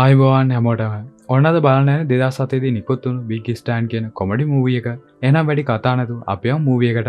ආයිබෝවන් හැමෝටම ඔන්නද බලන්න යන්නේ 2007 දී නිකුත් වුණු බිග් ස්ටෑන්ඩ් කියන කොමඩි මූවි එක. එහෙනම් වැඩි කතා නැතුව අපි යමු මූවි එකට.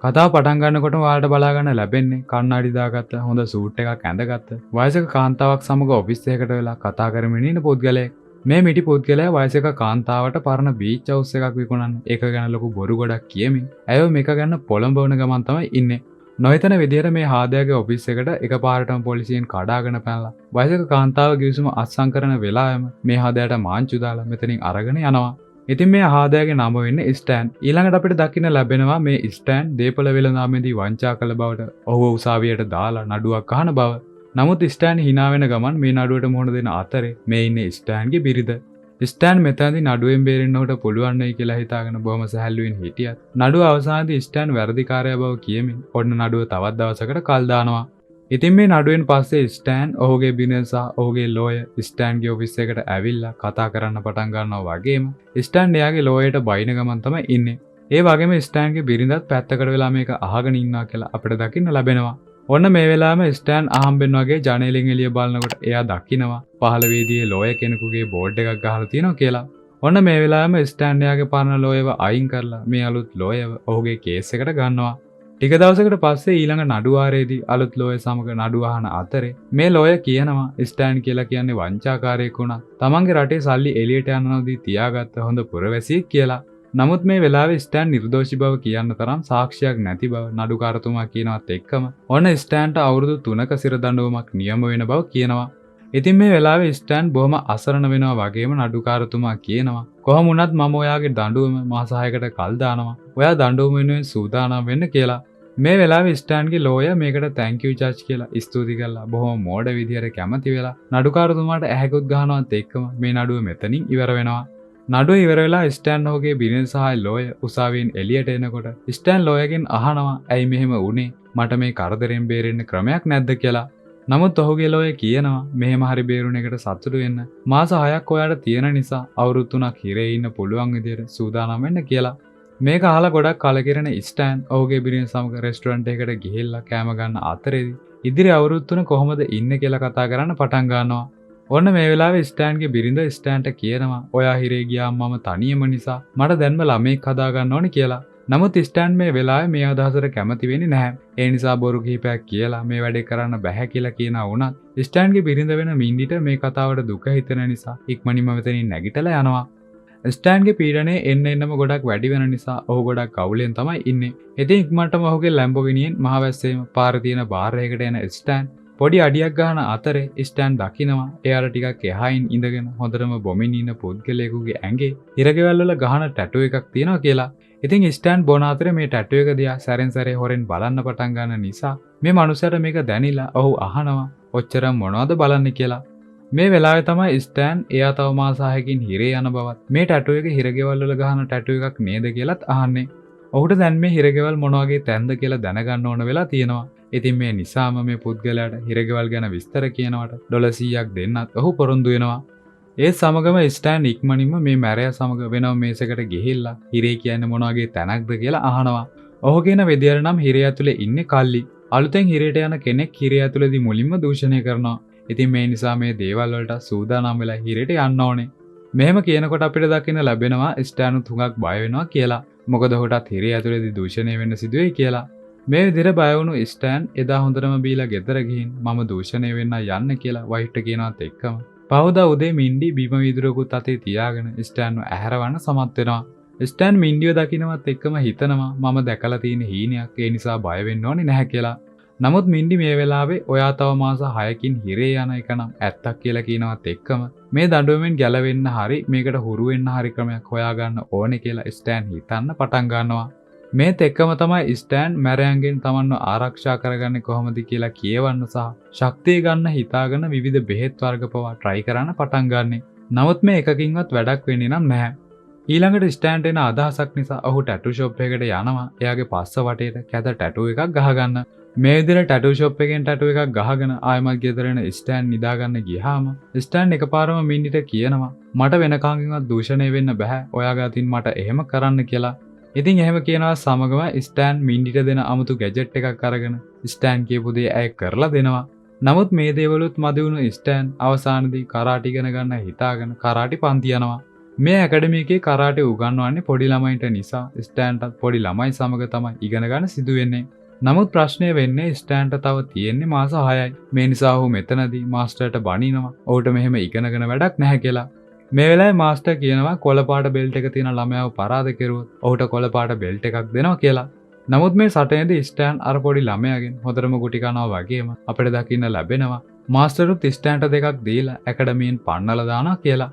කතාව පටන් ගන්නකොටම ඔයාලට බලා ගන්න ලැබෙන්නේ කණ්ණාඩි දාගත්ත හොඳ සූට් එකක් ඇඳගත්ත වයසක කාන්තාවක් සමග ඔෆිස් එකකට වෙලා කතා කරමින් ඉන්න පුද්ගලයෙක්. මේ මිටි පුද්ගලයා වයසක කාන්තාවට පරණ බීච් හවුස් එකක් විකුණන්නේ. ඒක ගැන ලොකු බොරු ගොඩක් කියමින් ඇයව මේක ගැන පොළඹවන ගමන් තමයි ඉන්නේ. නොහිතන විදිහට මේ හාදයාගේ ඔෆිස් එකට එකපාරටම පොලිසියෙන් කඩාගෙන පැනලා වයසක කාන්තාව ගිවිසුම අත්සන් කරන වෙලාවෙම මේ හාදයාට මාංචු දාලා මෙතනින් අරගෙන යනවා. ඉතින් මේ හාදයාගේ නම වෙන්නේ ස්ටෑන්. ඊළඟට අපිට දකින්න ලැබෙනවා මේ ස්ටෑන් දේපොළ වෙළඳාමේදී වංචා කළ බවට ඔහුව උසාවියට දාලා නඩුවක් අහන බව. නමුත් ස්ටෑන් hina වෙන ගමන් මේ නඩුවට මුහුණ දෙන අතරේ මේ ඉන්නේ ස්ටෑන්ගේ බිරිඳ. ස්ටෑන් මෙතනදී නඩුවෙන් බේරෙන්න උට පුළුවන් වෙයි කියලා හිතාගෙන බොහොම සැහැල්ලුවෙන් හිටියත් නඩුව අවසානයේදී ස්ටෑන් වැරදිකාරයා බව කියමින් ඔන්න නඩුව තවත් දවසකට කල් දානවා. ඉතින් මේ නඩුවෙන් පස්සේ ස්ටෑන් ඔහුගේ බිරිඳ සහ ඔහුගේ ලෝයර් ස්ටෑන්ගේ ඔෆිස් එකට ඇවිල්ලා කතා කරන්න පටන් ගන්නවා වගේම ස්ටෑන් එයාගේ ලෝයර්ට බයින ගමන් තමයි ඉන්නේ. ඒ වගේම ස්ටෑන්ගේ බිරිඳත් පැත්තකට වෙලා මේක අහගෙන ඉන්නවා කියලා අපිට දකින්න ලැබෙනවා. ඔන්න මේ වෙලාවෙම ස්ටෑන් අහම්බෙන් වගේ ජනේලෙන් එළිය බලනකොට එයා දකිනවා පහළ වේදියේ ලෝයර් කෙනෙකුගේ බෝඩ් එකක් ගහලා තියෙනවා කියලා. ඔන්න මේ වෙලාවෙම ස්ටෑන් එයාගේ පරණ ලෝයර්ව අයින් කරලා මේ අලුත් ලෝයර්ව ඔහුගේ කේස් එකට ගන්නවා. ටික දවසකට පස්සේ ඊළඟ නඩුවාරයේදී අලුත් ලෝයර් සමග නඩුව අහන අතරේ මේ ලෝයර් කියනවා ස්ටෑන් කියලා කියන්නේ වංචාකාරයෙක් වුණා. තමන්ගේ රටේ සල්ලි එළියට යනවාදී තියාගත්ත හොඳ පුරවැසියෙක් කියලා. නමුත් මේ වෙලාවේ ස්ටෑන් නිර්දෝෂී බව කියන්න තරම් සාක්ෂියක් නැති බව නඩුකාරතුමා කියනවත් එක්කම ඔන්න ස්ටෑන්ට අවුරුදු 3ක සිර දඬුවමක් නියම වෙන බව කියනවා. ඉතින් මේ වෙලාවේ ස්ටෑන් බොහොම අසරණ වෙනවා වගේම නඩුකාරතුමා කියනවා කොහොම වුණත් මම ඔයාගේ දඬුවම මාස 6කට කල් දානවා. ඔයා දඬුවම වෙනුවෙන් සූදානම් වෙන්න කියලා. මේ වෙලාවේ ස්ටෑන්ගේ ලෝයර් මේකට thank you judge කියලා ස්තුති කරලා බොහොම මෝඩ විදියට කැමති වෙලා නඩුකාරතුමාට ඇහැකුත් ගහනවත් එක්කම මේ නඩුව මෙතනින් ඉවර වෙනවා. නඩුව ඉවර වෙලා ස්ටෑන් ඔහුගේ බිරිඳ සහ ලෝයර් උසාවියෙන් එළියට එනකොට ස්ටෑන් ලෝයර්ගෙන් අහනවා ඇයි මෙහෙම වුනේ? මට මේ කරදරෙන් බේරෙන්න ක්‍රමයක් නැද්ද කියලා. නමුත් ඔහුගේ ලෝයර් කියනවා මෙහෙම හරි බේරුණ එකට සතුටු වෙන්න මාස 6ක් ඔයාට තියෙන නිසා අවුරුදු 3ක් හිරේ ඉන්න පුළුවන් විදියට සූදානම් වෙන්න කියලා. මේක අහලා ගොඩක් කලකිරෙන ස්ටෑන් ඔහුගේ බිරිඳ සමග රෙස්ටුරන්ට් එකකට ගිහිල්ලා කෑම ගන්න අතරේදී ඉදිරි අවුරුදු 3 කොහොමද ඉන්නේ කියලා කතා කරන්න පටන් ගන්නවා. ඔන්න මේ වෙලාවේ ස්ටෑන්ගේ බිරිඳ ස්ටෑන්ට කියනවා ඔයා හිරේ ගියාම මම තනියම නිසා මට දැන්ම ළමෙක් හදා ගන්න ඕනේ කියලා. නමුත් ස්ටෑන් මේ වෙලාවේ මේ අදහසට කැමති වෙන්නේ නැහැ. ඒ නිසා බොරු කිහිපයක් කියලා මේ වැඩේ කරන්න බෑ කියලා කියනා වුණත් ස්ටෑන්ගේ බිරිඳ වෙන මින්ඩිට මේ කතාවට දුක හිතෙන නිසා ඉක්මනින්ම මෙතනින් නැගිටලා යනවා. ස්ටෑන්ගේ පීඩනය එන්නම ගොඩක් වැඩි වෙන නිසා ඔහු ගොඩක් කවුලෙන් තමයි ඉන්නේ. ඉතින් ඉක්මනටම ඔහුගේ ලැම්බෝගිනියෙන් මහවැස්සේම පාරේ තියෙන බාරයකට එන ස්ටෑන් පොඩි අඩියක් ගන්න අතරේ ස්ටෑන් දකිනවා එයාට ටිකක් එහායින් ඉඳගෙන හොඳටම බොමින් ඉන්න පුද්ගලයෙකුගේ ඇඟේ හිරගෙවල් වල ගහන ටැටු එකක් තියෙනවා කියලා. ඉතින් ස්ටෑන් බොන අතරේ මේ ටැටු එක දිහා සැරෙන් සැරේ හොරෙන් බලන්න පටන් ගන්න නිසා මේ මනුස්සයාට මේක දැනිලා ඔහු අහනවා ඔච්චර මොනවද බලන්නේ කියලා. මේ වෙලාවේ තමයි ස්ටෑන් එයා තව මාස 6කින් හිරේ යන බවත් මේ ටැටු එක හිරගෙවල් වල ගහන ටැටු එකක් නේද කියලාත් අහන්නේ. ඔහුට දැන් මේ හිරගෙවල් මොන වගේ තැන්ද කියලා දැනගන්න ඕන වෙලා තියෙනවා. ඉතින් මේ නිසාම මේ පුද්ගලයාට හිරගෙවල් ගැන විස්තර කියනවට $100ක් දෙන්නත් ඔහු පොරොන්දු වෙනවා. ඒ සමගම ස්ටෑන් ඉක්මනින්ම මේ මැරයා සමග වෙනම මේසකට ගිහිල්ලා හිරේ කියන්නේ මොන වගේ තැනක්ද කියලා අහනවා. ඔහු කියන විදියට නම් හිරේ ඇතුලේ ඉන්නේ කල්ලි. අලුතෙන් හිරේට යන කෙනෙක් හිරේ ඇතුලේදී මුලින්ම දූෂණය කරනවා. ඉතින් මේ නිසා මේ දේවල් වලට සූදානම් වෙලා හිරේට යන්න ඕනේ. මෙහෙම කියනකොට අපිට දකින්න ලැබෙනවා ස්ටෑනුත් හුඟක් බය වෙනවා කියලා. මොකද ඔහුටත් හිරේ ඇතුලේදී දූෂණය වෙන්න සිදුවේයි කියලා. මේ විදිහට බය වුණු ස්ටෑන් එදා හොඳටම බීලා ගෙදර ගිහින් මම දූෂණය වෙන්න යන්න කියලා වයිෆ්ට කියනවත් එක්කම පහුදා උදේ මින්ඩි බිම වීදුරුවකුත් අතේ තියාගෙන ස්ටෑන්ව ඇහැරවන්න සමත් වෙනවා. ස්ටෑන් මින්ඩිව දකින්නවත් එක්කම හිතනවා මම දැකලා තියෙන හීනයක් ඒ නිසා බය වෙන්න ඕනේ නැහැ කියලා. නමුත් මින්ඩි මේ වෙලාවේ ඔයා තව මාස 6කින් හිරේ යන එක නම් ඇත්තක් කියලා කියනවත් එක්කම මේ දඬුවමෙන් ගැලවෙන්න හරි මේකට හුරු වෙන්න හරි ක්‍රමයක් හොයාගන්න ඕනේ කියලා ස්ටෑන් හිතන්න පටන් ගන්නවා. මේත් එක්කම තමයි ස්ටෑන් මැරයන්ගෙන් තමන්ව ආරක්ෂා කරගන්නේ කොහොමද කියලා කියවන්න සහ ශක්තිය ගන්න හිතාගෙන විවිධ බෙහෙත් වර්ග පවා try කරන්න පටන් ගන්නෙ. නමුත් මේ එකකින්වත් වැඩක් වෙන්නේ නම් නැහැ. ඊළඟට ස්ටෑන්ට එන අදහසක් නිසා ඔහු ටැටු ෂොප් එකට යනවා. එයාගේ පස්ස වටේට කැත ටැටු එකක් ගහගන්න. මේ විදිහට ටැටු ෂොප් එකෙන් ටැටු එකක් ගහගෙන ආයමත් ගෙදර එන ස්ටෑන් නිදාගන්න ගියාම ස්ටෑන් එකපාරම මින්ඩිට කියනවා මට වෙන කාගෙන්වත් දූෂණය වෙන්න බෑ. ඔයාගේ අතින් මට එහෙම කරන්න කියලා. ඉතින් එහෙම කියනවා සමගම ස්ටෑන් මින්ඩිට දෙන අමුතු ගැජට් එකක් අරගෙන ස්ටෑන් කියපු දේ ඇය කරලා දෙනවා. නමුත් මේ දේවලුත් මදි වුණු ස්ටෑන් අවසානයේදී කරාටි ඉගෙන ගන්න හිතාගෙන කරාටි පන්ති යනවා. මේ ඇකඩමි එකේ කරාටි උගන්වන්නේ පොඩි ළමයින්ට නිසා ස්ටෑන්ටත් පොඩි ළමයි සමග තමයි ඉගෙන ගන්න සිදු වෙන්නේ. නමුත් ප්‍රශ්නය වෙන්නේ ස්ටෑන්ට තව තියෙන්නේ මාස 6යි. මේ නිසා ඔහු මෙතනදී මාස්ටර්ට බනිනවා. ඔහුට මෙහෙම ඉගෙනගෙන වැඩක් නැහැ කියලා. මේ වෙලාවේ මාස්ටර් කියනවා කොළපාට බෙල්ට් එක තියෙන ළමයාව පරාද කෙරුවොත් ඔහුට කොළපාට බෙල්ට් එකක් දෙනවා කියලා. නමුත් මේ සටනේදී ස්ටෑන් අර පොඩි ළමයාගෙන් හොඳටම ගුටි කනවා වගේම අපිට දකින්න ලැබෙනවා මාස්ටරුත් ස්ටෑන්ට දෙකක් දීලා ඇකඩමියෙන් පන්නලා දානවා කියලා.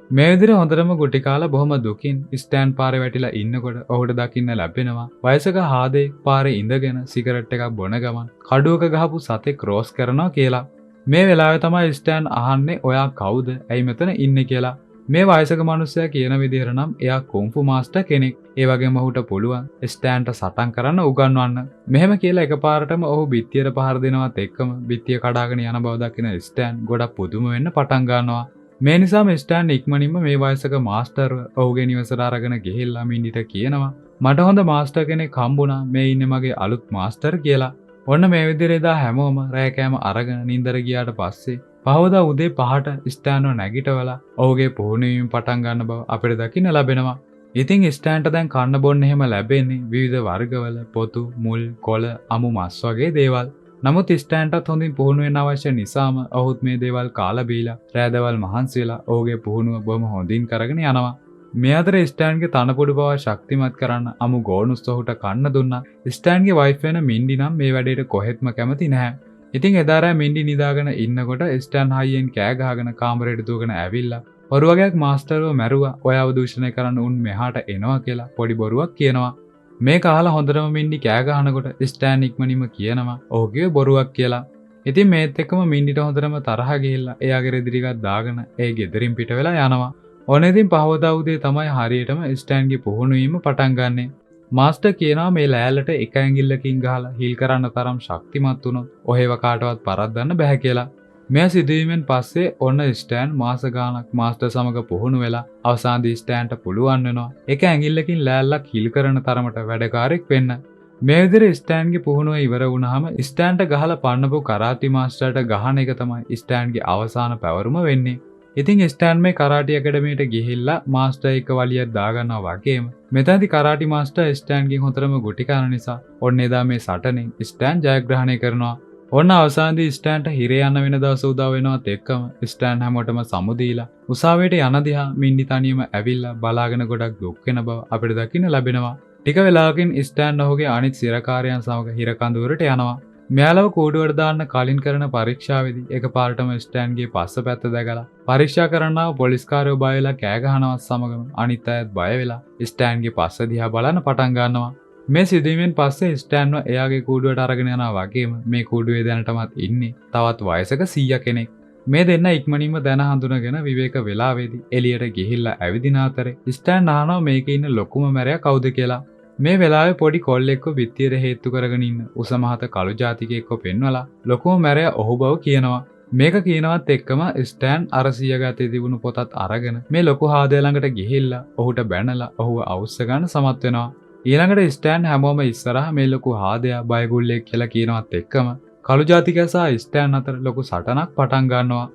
මේ විදිහට හොඳටම ගුටි කාලා බොහොම දුකින් ස්ටෑන් පාරේ වැටිලා ඉන්නකොට ඔහුට දකින්න ලැබෙනවා වයසක හාදේ පාරේ ඉඳගෙන සිගරට් එකක් බොන ගමන් කඩුවක ගහපු සතෙක් ක්‍රෝස් කරනවා කියලා. මේ වෙලාවේ තමයි ස්ටෑන් අහන්නේ ඔයා කවුද? ඇයි මෙතන ඉන්නේ කියලා. මේ වයසක මිනිස්සයා කියන විදිහට නම් එයා කුන්ෆු මාස්ටර් කෙනෙක්. ඒ වගේම ඔහුට පුළුවන් ස්ටෑන්ට සටන් කරන්න උගන්වන්න. මෙහෙම කියලා එකපාරටම ඔහු බිත්තියට පහර දෙනවත් එක්කම බිත්තිය කඩාගෙන යන බව දකින ස්ටෑන් ගොඩක් පුදුම වෙන්න පටන් ගන්නවා. මේ නිසාම ස්ටෑන් ඉක්මනින්ම මේ වයසක මාස්ටර්ව ඔහුගේ නිවසට අරගෙන ගිහිල්ලා මින්ඩිට කියනවා මට හොඳ මාස්ටර් කෙනෙක් හම්බුණා මේ ඉන්නේ මගේ අලුත් මාස්ටර් කියලා. ඔන්න මේ විදිහට එදා හැමෝම රෑ කෑම අරගෙන නින්දර ගියාට පස්සේ පහවදා උදේ 5ට ස්ටෑන්ව නැගිටවලා ඔහුගේ පුහුණුවීම පටන් ගන්න බව අපිට දකින්න ලැබෙනවා. ඉතින් ස්ටෑන්ට දැන් කන්න බොන්න එහෙම ලැබෙන්නේ විවිධ වර්ගවල පොතු, මුල්, කොළ, අමු මස් වගේ දේවල්. නමුත් ස්ටෑන්ටත් හොඳින් පුහුණු වෙන්න අවශ්‍ය නිසාම ඔහුත් මේ දේවල් කාලා බීලා රෑදවල් මහන්සි වෙලා ඔහුගේ පුහුණුව බොහොම හොඳින් කරගෙන යනවා. මේ අතර ස්ටෑන්ගේ තනපොඩු බව ශක්තිමත් කරන්න අමු ගෝනුස් ඔහුට කන්න දුන්නා. ස්ටෑන්ගේ වයිෆ් වෙන මින්ඩි නම් මේ වැඩේට කොහෙත්ම කැමති නැහැ. ඉතින් එදා රෑ මින්ඩි නිදාගෙන ඉන්නකොට ස්ටෑන් හයියෙන් කෑ ගහගෙන කාමරේට දුවගෙන ඇවිල්ලා බොරු වගේක් මාස්ටර්ව මැරුවා. ඔයාව දූෂණය කරන්න උන් මෙහාට එනවා කියලා පොඩි බොරුවක් කියනවා. මේක අහලා හොඳටම මින්ඩි කෑ ගහනකොට ස්ටෑන් ඉක්මනින්ම කියනවා ඔහු කිව්වේ බොරුවක් කියලා. ඉතින් මේත් එක්කම මින්ඩිට හොඳටම තරහ ගිහිල්ලා එයාගේ රෙදි ටිකක් දාගෙන ඒ ගෙදරින් පිට වෙලා යනවා. ඔන්න ඉතින් පහවදා උදේ තමයි හරියටම ස්ටෑන්ගේ පුහුණුවීම පටන් ගන්නෙ. මාස්ටර් කියනවා මේ ලෑල්ලට එක ඇඟිල්ලකින් ගහලා හීල් කරන්න තරම් ශක්තිමත් වුණොත් ඔහෙව කාටවත් පරද්දන්න බෑ කියලා. මෙය සිදුවීමෙන් පස්සේ ඔන්න ස්ටෑන් මාස ගාණක් මාස්ටර් සමග පුහුණු වෙලා අවසානයේදී ස්ටෑන්ට පුළුවන් වෙනවා එක ඇඟිල්ලකින් ලෑල්ලක් හීල් කරන තරමට වැඩකාරයෙක් වෙන්න. මේ විදිහට ස්ටෑන්ගේ පුහුණුව ඉවර වුණාම ස්ටෑන්ට ගහලා පන්නපු කරාටි මාස්ටර්ට ගහන එක තමයි ස්ටෑන්ගේ අවසාන පැවරුම වෙන්නේ. ඉතින් ස්ටෑන් මේ කරාටි ඇකඩමියට ගිහිල්ලා මාස්ටර් එක්ක වලියක් දාගන්නවා වගේම මෙතනදී කරාටි මාස්ටර් ස්ටෑන්ගෙන් හොතරම ගුටි කරන නිසා ඔන්න එදා මේ සටනෙන් ස්ටෑන් ජයග්‍රහණය කරනවා. ඔන්න අවසානයේදී ස්ටෑන්ට හිරේ යන වෙන දවස උදා වෙනවත් එක්කම ස්ටෑන් හැමෝටම සමුදීලා උසාවියට යන දිහා මින්ඩි තනියම ඇවිල්ලා බලාගෙන ගොඩක් දුක් වෙන බව අපිට දකින්න ලැබෙනවා. ටික වෙලාවකින් ස්ටෑන් ඔහුගේ අනිත් සිරකාරයන් සමග හිර කඳවුරට යනවා. මෙයාලව කූඩුවට දාන්න කලින් කරන පරීක්ෂාවේදී එකපාරටම ස්ටෑන්ගේ පස්ස පැත්ත දැකලා පරීක්ෂා කරන්නව පොලිස්කාරයෝ බය වෙලා කෑ ගහනවත් සමගම අනිත් අයත් බය වෙලා ස්ටෑන්ගේ පස්ස දිහා බලන්න පටන් ගන්නවා. මේ සිදුවීමෙන් පස්සේ ස්ටෑන්ව එයාගේ කූඩුවට අරගෙන යනවා වගේම මේ කූඩුවේ දැනටමත් ඉන්නේ තවත් වයසක 100 කෙනෙක්. මේ දෙන්න ඉක්මනින්ම දැන හඳුනගෙන විවේක වෙලාවේදී එළියට ගිහිල්ලා ඇවිදින අතරේ ස්ටෑන් අහනවා මේකේ ඉන්න ලොකුම මැරයා කවුද කියලා. මේ වෙලාවේ පොඩි කොල්ලෙක්ව බිත්තියට හේතු කරගෙන ඉන්න උසමහත කළු ජාතිකයෙක්ව පෙන්වලා ලොකුම මැරයා ඔහු බව කියනවා. මේක කියනවත් එක්කම ස්ටෑන් අර 100 ගතේ තිබුණු පොතත් අරගෙන මේ ලොකු හාදය ළඟට ගිහිල්ලා ඔහුට බැනලා ඔහුව අවුස්ස ගන්න සමත් වෙනවා. ඊළඟට ස්ටෑන් හැමෝම ඉස්සරහා මේ ලොකු හාදයා බයගුල්ලෙක් කියලා කියනවත් එක්කම කළු ජාතිකයා සහ ස්ටෑන් අතර ලොකු සටනක් පටන් ගන්නවා.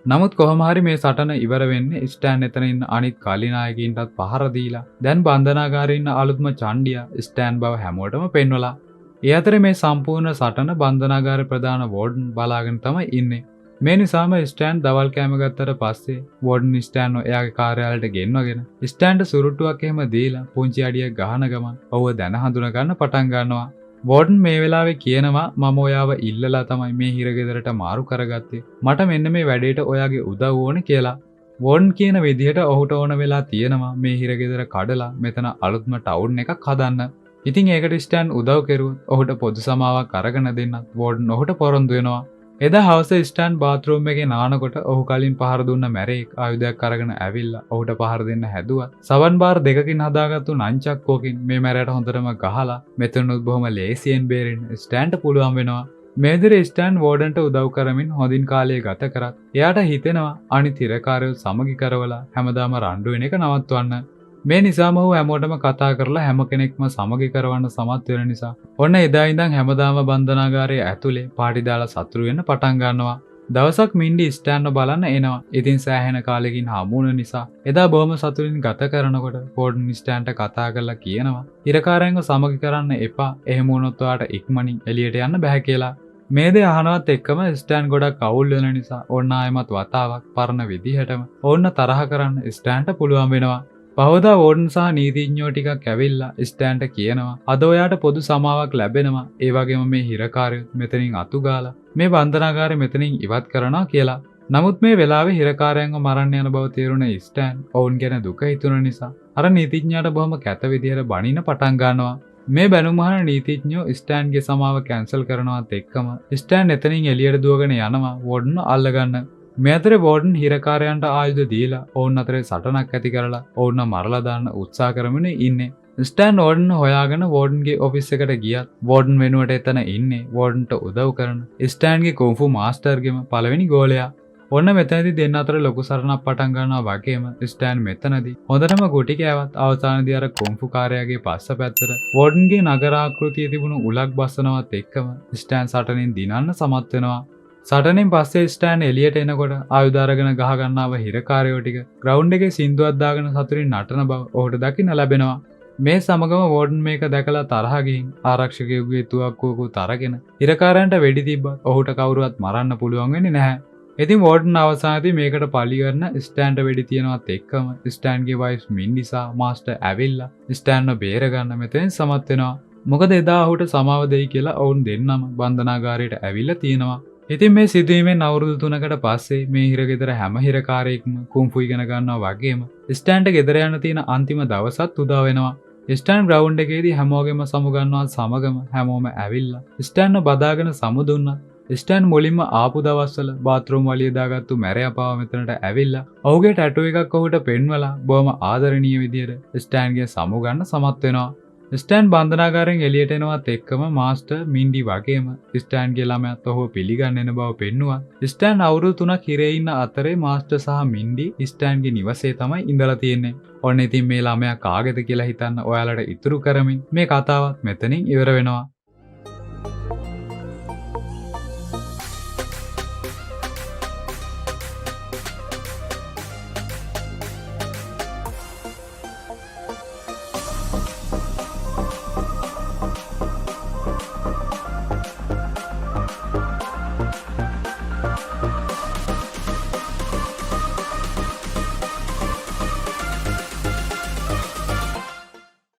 නමුත් කොහොම හරි මේ සටන ඉවර වෙන්නේ ස්ටෑන් එතන ඉන්න අනිත් කලිනායකින්ටත් පහර දීලා දැන් බන්ධනාගාරේ ඉන්න අලුත්ම චණ්ඩියා ස්ටෑන් බව හැමෝටම පෙන්වලා. ඒ අතරේ මේ සම්පූර්ණ සටන බන්ධනාගාරේ ප්‍රධාන වෝඩන් බලාගෙන තමයි ඉන්නේ. මේ නිසාම ස්ටෑන් දවල් කෑම ගත්තට පස්සේ වෝඩන් ස්ටෑන්ව එයාගේ කාර්යාලයට ගෙන්වගෙන ස්ටෑන්ට සුරුට්ටුවක් එහෙම දීලා පුංචි අඩියක් ගහන ගමන් ඔහුව දැන හඳුනා ගන්න පටන් ගන්නවා. වෝඩන් මේ වෙලාවේ කියනවා මම ඔයාව ඉල්ලලා තමයි මේ හිරගෙදරට මාරු කරගත්තේ. මට මෙන්න මේ වැඩේට ඔයාගේ උදව් ඕනේ කියලා. වෝඩන් කියන විදිහට ඔහුට ඕන වෙලා තියෙනවා මේ හිරගෙදර කඩලා මෙතන අලුත්ම ටවුන් එකක් හදන්න. ඉතින් ඒකට ස්ටෑන් උදව් කෙරුවොත් ඔහුට පොදු සමාවක් අරගෙන දෙන්නත් වෝඩන් ඔහුට පොරොන්දු වෙනවා. එදා හවස ස්ටෑන් බාත්රූම් එකේ නානකොට ඔහු කලින් පහර දුන්න මැරෙක් ආයුධයක් අරගෙන ඇවිල්ලා ඔහුට පහර දෙන්න හැදුවා. සවන් බාර් දෙකකින් හදාගත්තු නංචක්කෝකින් මේ මැරයට හොඳටම ගහලා මෙතනුත් බොහොම ලේසියෙන් බේරෙන්න ස්ටෑන්ට පුළුවන් වෙනවා. මේ විදිහට ස්ටෑන් වෝඩන්ට උදව් කරමින් හොඳින් කාලය ගත කරත් එයාට හිතෙනවා අනිත් හිරකාරයෝ සමගි කරවලා හැමදාම රණ්ඩු වෙන එක නවත්වන්න. මේ නිසාම ඔහු හැමෝටම කතා කරලා හැම කෙනෙක්ම සමගි කරවන්න සමත් වෙන නිසා ඔන්න එදා ඉඳන් හැමදාම බන්ධනාගාරයේ ඇතුලේ පාටි දාලා සතුරු වෙන්න පටන් ගන්නවා. දවසක් මින්ඩි ස්ටෑන්ව බලන්න එනවා. ඉතින් සෑහෙන කාලෙකින් හමු වුණ නිසා එදා බොහොම සතුටින් ගත කරනකොට වෝඩන් ස්ටෑන්ට කතා කරලා කියනවා හිරකාරයන්ව සමගි කරන්න එපා. එහෙම වුණොත් ඔයාට ඉක්මනින් එළියට යන්න බෑ කියලා. මේ දේ අහනවත් එක්කම ස්ටෑන් ගොඩක් අවුල් වෙන නිසා ඔන්න ආයෙමත් වතාවක් පරණ විදිහටම ඕන්න තරහ කරන්න ස්ටෑන්ට පුළුවන් වෙනවා. පහවදා වෝඩන් සහ නීතිඥයෝ ටිකක් ඇවිල්ලා ස්ටෑන්ට කියනවා අද ඔයාට පොදු සමාවක් ලැබෙනවා. ඒ වගේම මේ හිරකාරයොත් මෙතනින් අතුගාලා මේ බන්ධනාගාරය මෙතනින් ඉවත් කරනවා කියලා. නමුත් මේ වෙලාවේ හිරකාරයන්ව මරන්න යන බව තේරුණ ස්ටෑන් ඔවුන් ගැන දුක හිතුන නිසා අර නීතිඥයාට බොහොම කැත විදියට බනින්න පටන් ගන්නවා. මේ බැනුම් අහන නීතිඥයෝ ස්ටෑන්ගේ සමාව කැන්සල් කරනවත් එක්කම ස්ටෑන් එතනින් එළියට දුවගෙන යනවා වෝඩන්ව අල්ලගන්න. මේ අතරේ වෝඩන් හිරකාරයන්ට ආයුධ දීලා ඔවුන් අතරේ සටනක් ඇති කරලා ඔවුන්ව මරලා දාන්න උත්සාහ කරමින් ඉන්නේ. ස්ටෑන් වෝඩන් හොයාගෙන වෝඩන්ගේ ඔෆිස් එකට ගියත් වෝඩන් වෙනුවට එතන ඉන්නේ වෝඩන්ට උදව් කරන ස්ටෑන්ගේ කුන්ෆු මාස්ටර්ගෙම පළවෙනි ගෝලයා. ඔන්න මෙතනදී දෙන්න අතර ලොකු සරණක් පටන් ගන්නවා වගේම ස්ටෑන් මෙතනදී හොඳටම ගුටි කෑවත් අවසානයේදී අර කුන්ෆු කාර්යයේ පස්ස පැත්තට වෝඩන්ගේ නගරාකෘතියේ තිබුණු උලක් බස්සනවත් එක්කම ස්ටෑන් සටනින් දිනන්න සමත් වෙනවා. සටනෙන් පස්සේ ස්ටෑන් එළියට එනකොට ආයුධ අරගෙන ගහ ගන්නව හිරකාරයෝ ටික ග්‍රවුන්ඩ් එකේ සින්දුවක් දාගෙන සතුටින් නටන බව ඔහුට දකින්න ලැබෙනවා. මේ සමගම වෝඩන් මේක දැකලා තරහ ගිහින් ආරක්ෂකයෙකුගේ තුවක්කුවකුත් අරගෙන හිරකාරයන්ට වෙඩි තිබ්බත් ඔහුට කවුරුවත් මරන්න පුළුවන් වෙන්නේ නැහැ. ඉතින් වෝඩන් අවසානයේදී මේකට පලි කරන ස්ටෑන්ට වෙඩි තියනවත් එක්කම ස්ටෑන්ගේ වයිෆ් මින්ඩි සහ මාස්ටර් ඇවිල්ලා ස්ටෑන්ව බේර ගන්න මෙතෙන් සමත් වෙනවා. මොකද එදා ඔහුට සමාව දෙයි කියලා ඔවුන් දෙන්නම බන්ධනාගාරයට ඇවිල්ලා තියෙනවා. ඉතින් මේ සිදුවීමෙන් අවුරුදු 3කට පස්සේ මේ හිරගෙදර හැම හිරකාරයෙක්ම කුන්ෆු ඉගෙන ගන්නවා වගේම ස්ටෑන්ට ගෙදර යන තියෙන අන්තිම දවසත් උදා වෙනවා. ස්ටෑන් ග්‍රවුන්ඩ් එකේදී හැමෝගෙම සමු ගන්නවා සමගම හැමෝම ඇවිල්ලා ස්ටෑන්ව බදාගෙන සමු දුන්නා. ස්ටෑන් මුලින්ම ආපු දවස්වල බාත්රූම් වලිය දාගත්තු මැරයාපාව මෙතනට ඇවිල්ලා ඔහුගේ ටැටු එකක් ඔහුට පෙන්වලා බොහොම ආදරණීය විදියට ස්ටෑන්ගේ සමු ගන්න සමත් වෙනවා. ස්ටෑන් බන්ධනාගාරයෙන් එළියට එනවත් එක්කම මාස්ටර් මින්ඩි වගේම ස්ටෑන්ගේ ළමයාත් ඔහුව පිළිගන්න බව පෙන්නුවා. ස්ටෑන් අවුරුදු 3ක් හිරේ ඉන්න අතරේ මාස්ටර් සහ මින්ඩි ස්ටෑන්ගේ නිවසේ තමයි ඉඳලා තියෙන්නේ. ඔන්න ඉතින් මේ ළමයා කාගේද කියලා හිතන්න ඔයාලට ඉතුරු කරමින් මේ කතාවත් මෙතනින් ඉවර වෙනවා.